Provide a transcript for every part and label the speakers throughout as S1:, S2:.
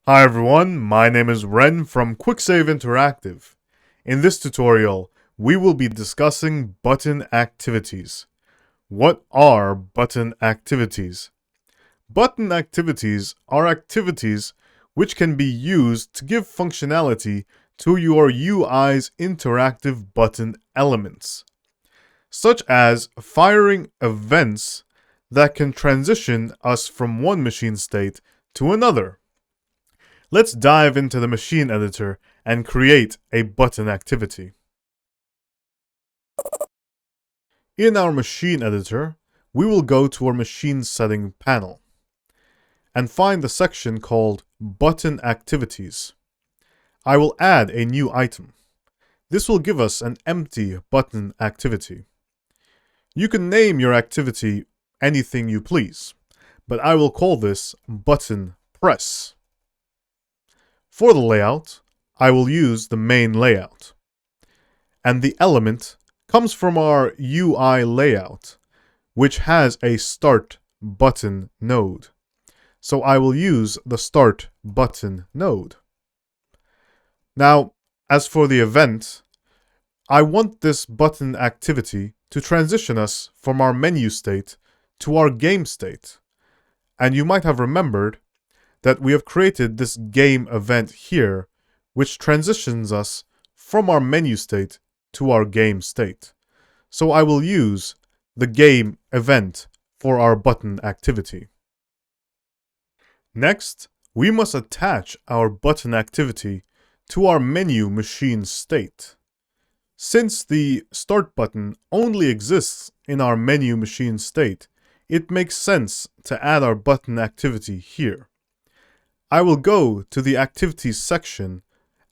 S1: Hi everyone, my name is Ren from Quicksave Interactive. In this tutorial, we will be discussing button activities. What are button activities? Button activities are activities which can be used to give functionality to your UI's interactive button elements, such as firing events that can transition us from one machine state to another. Let's dive into the machine editor and create a button activity. In our machine editor, we will go to our machine setting panel and find the section called Button Activities. I will add a new item. This will give us an empty button activity. You can name your activity anything you please, but I will call this Button Press. For the layout, I will use the main layout. And the element comes from our UI layout, which has a Start Button node. So I will use the Start Button node. Now, as for the event, I want this button activity to transition us from our menu state to our game state. And you might have remembered that we have created this game event here, which transitions us from our menu state to our game state. So I will use the game event for our button activity. Next, we must attach our button activity to our menu machine state. Since the start button only exists in our menu machine state, it makes sense to add our button activity here. I will go to the Activities section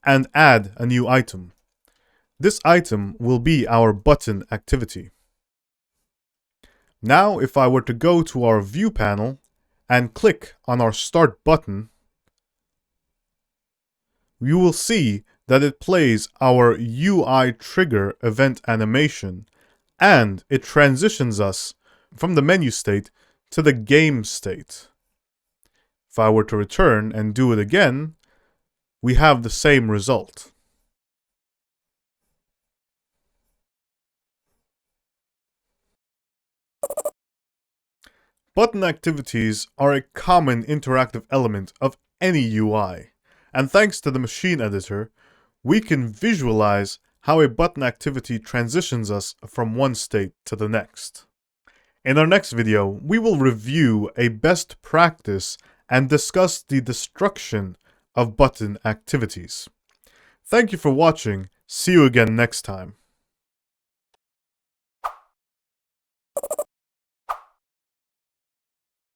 S1: and add a new item. This item will be our button activity. Now, if I were to go to our View panel and click on our Start button, you will see that it plays our UI trigger event animation and it transitions us from the menu state to the game state. If I were to return and do it again, we have the same result. Button activities are a common interactive element of any UI, and thanks to the machine editor, we can visualize how a button activity transitions us from one state to the next. In our next video, we will review a best practice and discuss the destruction of button activities. Thank you for watching. See you again next time.